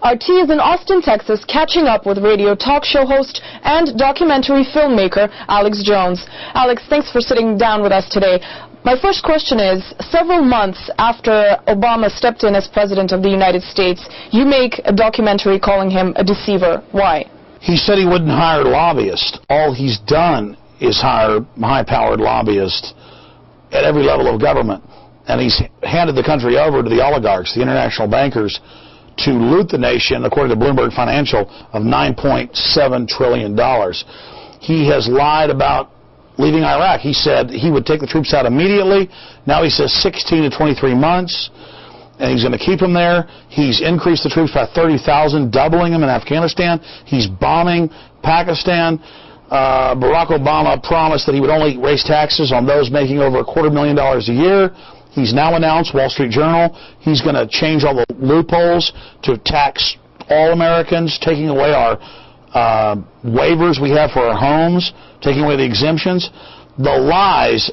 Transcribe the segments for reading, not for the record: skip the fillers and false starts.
RT is in Austin, Texas, catching up with radio talk show host and documentary filmmaker Alex Jones. Alex, thanks for sitting down with us today. My first question is, several months after Obama stepped in as president of the United States, you make a documentary calling him a deceiver. Why? He said he wouldn't hire lobbyists. All he's done is hire high-powered lobbyists at every level of government. And he's handed the country over to the oligarchs, the international bankers, to loot the nation, according to Bloomberg Financial, of $9.7 trillion. He has lied about leaving Iraq. He said he would take the troops out immediately. Now he says 16 to 23 months, and he's going to keep them there. He's increased the troops by 30,000, doubling them in Afghanistan. He's bombing Pakistan. Barack Obama promised that he would only raise taxes on those making over $250,000 a year. He's now announced, Wall Street Journal, he's going to change all the loopholes to tax all Americans, taking away our waivers we have for our homes, taking away the exemptions. The lies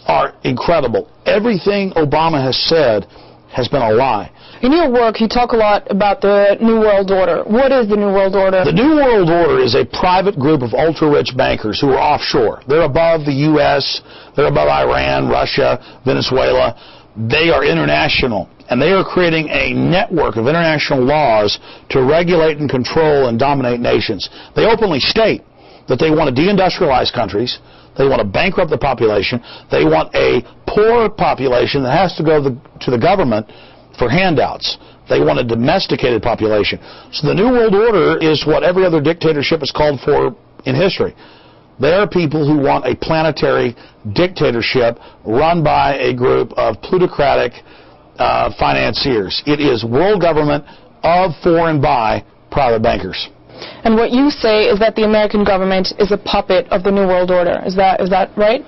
are incredible. Everything Obama has said has been a lie. In your work, you talk a lot about the New World Order. What is the New World Order? The New World Order is a private group of ultra-rich bankers who are offshore. They're above the U.S., they're above Iran, Russia, Venezuela. They are international, and they are creating a network of international laws to regulate and control and dominate nations. They openly state that they want to deindustrialize countries. They want to bankrupt the population. They want a poor population that has to go to the government for handouts. They want a domesticated population. So the New World Order is what every other dictatorship is called for in history. They are people who want a planetary dictatorship run by a group of plutocratic financiers. It is world government of, for, and by private bankers. And what you say is that the American government is a puppet of the New World Order. Is that right?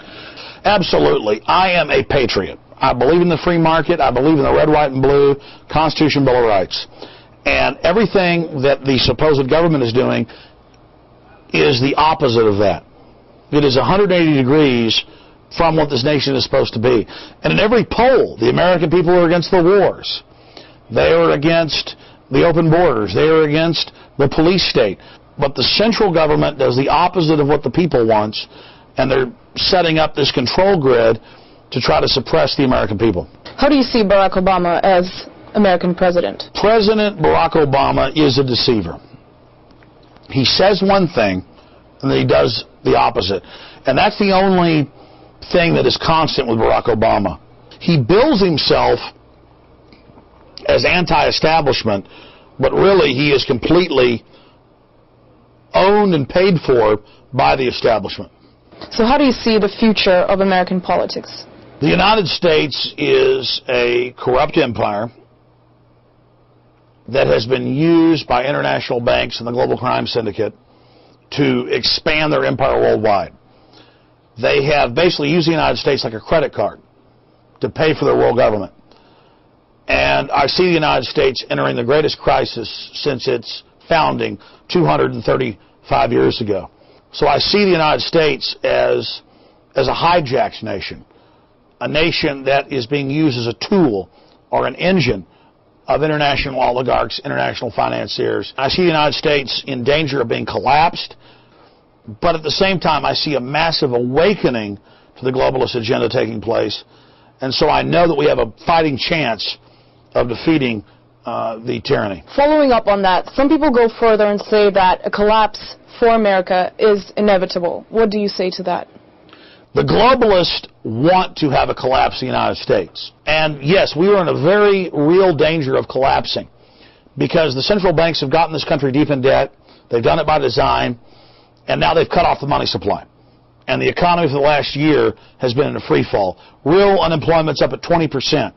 Absolutely. I am a patriot. I believe in the free market. I believe in the red, white, and blue Constitution, Bill of Rights. And everything that the supposed government is doing is the opposite of that. It is 180 degrees from what this nation is supposed to be. And in every poll, the American people are against the wars. They are against the open borders. They are against the police state. But the central government does the opposite of what the people wants, and they're setting up this control grid to try to suppress the American people. How do you see Barack Obama as American president? President Barack Obama is a deceiver. He says one thing, and then he does the opposite. And that's the only thing that is constant with Barack Obama. He bills himself as anti-establishment, but really he is completely owned and paid for by the establishment. So how do you see the future of American politics? The United States is a corrupt empire that has been used by international banks and the global crime syndicate to expand their empire worldwide. They have basically used the United States like a credit card to pay for their world government. And I see the United States entering the greatest crisis since its founding 235 years ago. So I see the United States as a hijacked nation, a nation that is being used as a tool or an engine of international oligarchs, international financiers. I see the United States in danger of being collapsed, but at the same time I see a massive awakening to the globalist agenda taking place, and so I know that we have a fighting chance of defeating the tyranny. Following up on that, some people go further and say that a collapse for America is inevitable. What do you say to that? The globalists want to have a collapse in the United States. And yes, we are in a very real danger of collapsing because the central banks have gotten this country deep in debt. They've done it by design, and now they've cut off the money supply. And the economy for the last year has been in a free fall. Real unemployment's up at 20%.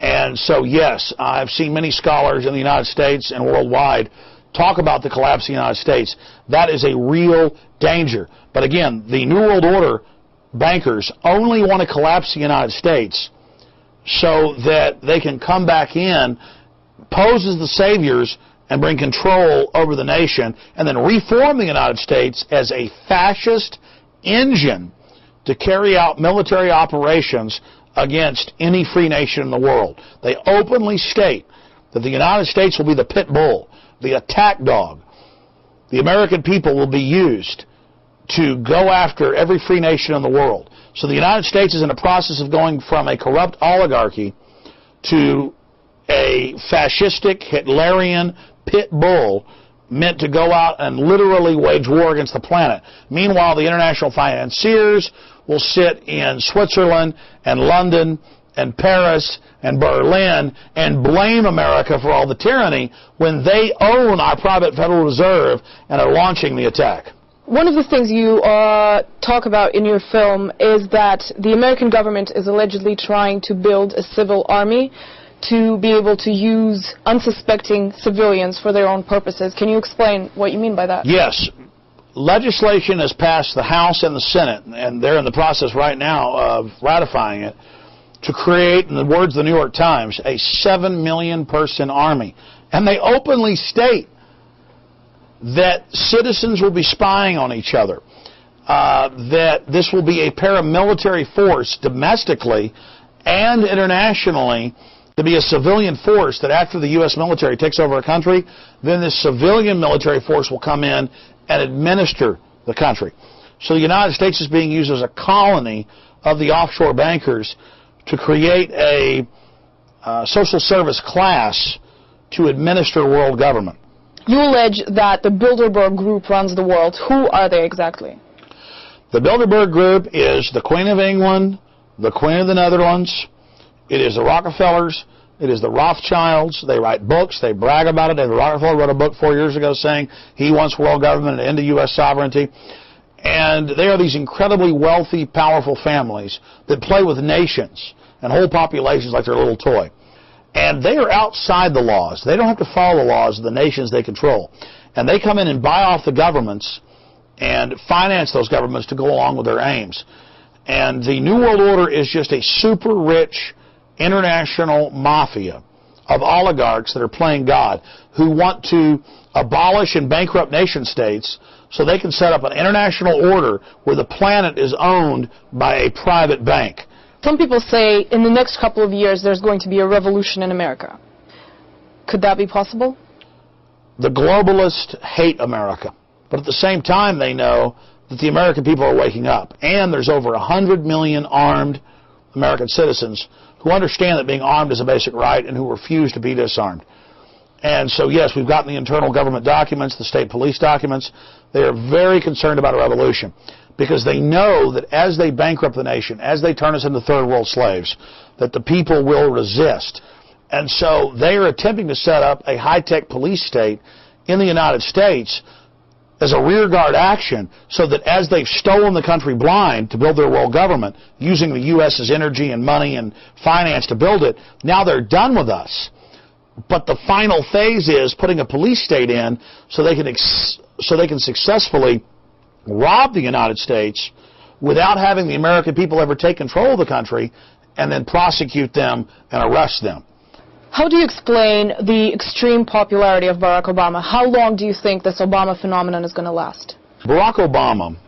And so, yes, I've seen many scholars in the United States and worldwide talk about the collapse of the United States. That is a real danger. But again, the New World Order bankers only want to collapse the United States so that they can come back in, pose as the saviors, and bring control over the nation, and then reform the United States as a fascist engine to carry out military operations against any free nation in the world. They openly state that the United States will be the pit bull, the attack dog. The American people will be used to go after every free nation in the world. So the United States is in the process of going from a corrupt oligarchy to a fascistic, Hitlerian pit bull meant to go out and literally wage war against the planet. Meanwhile, the international financiers will sit in Switzerland and London and Paris and Berlin and blame America for all the tyranny when they own our private Federal Reserve and are launching the attack. One of the things you talk about in your film is that the American government is allegedly trying to build a civil army to be able to use unsuspecting civilians for their own purposes. Can you explain what you mean by that? Yes. Legislation has passed the House and the Senate, and they're in the process right now of ratifying it, to create, in the words of the New York Times, a 7 million person army. And they openly state that citizens will be spying on each other, that this will be a paramilitary force domestically and internationally, to be a civilian force that after the U.S. military takes over a country, then this civilian military force will come in and administer the country. So the United States is being used as a colony of the offshore bankers to create a social service class to administer world government. You allege that the Bilderberg Group runs the world. Who are they exactly? The Bilderberg Group is the Queen of England, the Queen of the Netherlands, it is the Rockefellers, it is the Rothschilds. They write books, they brag about it. David Rockefeller wrote a book 4 years ago saying he wants world government and end to U.S. sovereignty. And they are these incredibly wealthy, powerful families that play with nations and whole populations like they're a little toy. And they are outside the laws. They don't have to follow the laws of the nations they control. And they come in and buy off the governments and finance those governments to go along with their aims. And the New World Order is just a super rich international mafia of oligarchs that are playing God, who want to abolish and bankrupt nation states so they can set up an international order where the planet is owned by a private bank. Some people say in the next couple of years there's going to be a revolution in America. Could that be possible? The globalists hate America, but at the same time they know that the American people are waking up, and there's over 100 million armed American citizens who understand that being armed is a basic right and who refuse to be disarmed. And so, yes, we've gotten the internal government documents, the state police documents. They are very concerned about a revolution because they know that as they bankrupt the nation, as they turn us into third world slaves, that the people will resist. And so they are attempting to set up a high-tech police state in the United States as a rearguard action so that as they've stolen the country blind to build their world government, using the U.S.'s energy and money and finance to build it, now they're done with us. But the final phase is putting a police state in so they can successfully rob the United States without having the American people ever take control of the country and then prosecute them and arrest them. How do you explain the extreme popularity of Barack Obama? How long do you think this Obama phenomenon is going to last? Barack Obama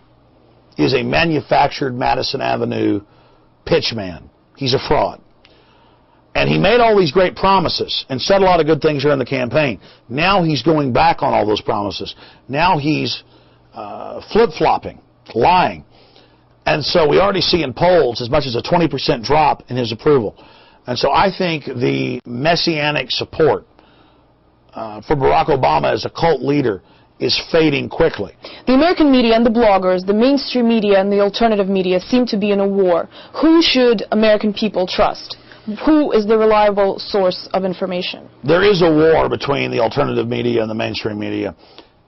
is a manufactured Madison Avenue pitchman. He's a fraud. And he made all these great promises and said a lot of good things during the campaign. Now he's going back on all those promises. Now he's flip-flopping, lying. And so we already see in polls as much as a 20% drop in his approval. And so I think the messianic support for Barack Obama as a cult leader is fading quickly. The American media and the bloggers, the mainstream media and the alternative media seem to be in a war. Who should American people trust? Who is the reliable source of information? There is a war between the alternative media and the mainstream media.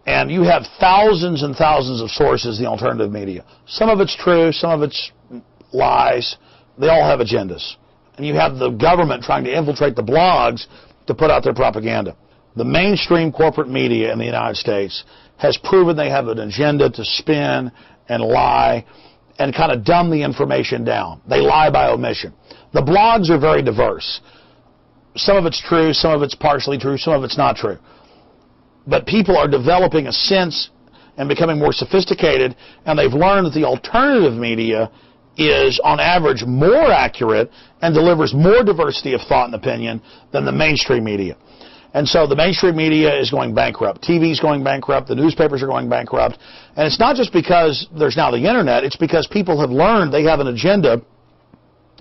And you have thousands and thousands of sources in the alternative media. Some of it's true, some of it's lies. They all have agendas. And you have the government trying to infiltrate the blogs to put out their propaganda. The mainstream corporate media in the United States has proven they have an agenda to spin and lie and kind of dumb the information down. They lie by omission. The blogs are very diverse. Some of it's true, some of it's partially true, some of it's not true. But people are developing a sense and becoming more sophisticated, and they've learned that the alternative media is, on average, more accurate and delivers more diversity of thought and opinion than the mainstream media. And so the mainstream media is going bankrupt. TV is going bankrupt. The newspapers are going bankrupt. And it's not just because there's now the Internet. It's because people have learned they have an agenda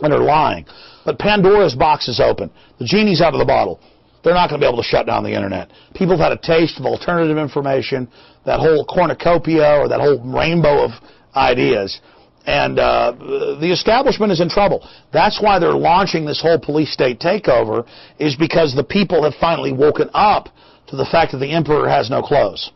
and are lying. But Pandora's box is open. The genie's out of the bottle. They're not going to be able to shut down the Internet. People have had a taste of alternative information, that whole cornucopia or that whole rainbow of ideas. And the establishment is in trouble. That's why they're launching this whole police-state takeover, is because the people have finally woken up to the fact that the emperor has no clothes.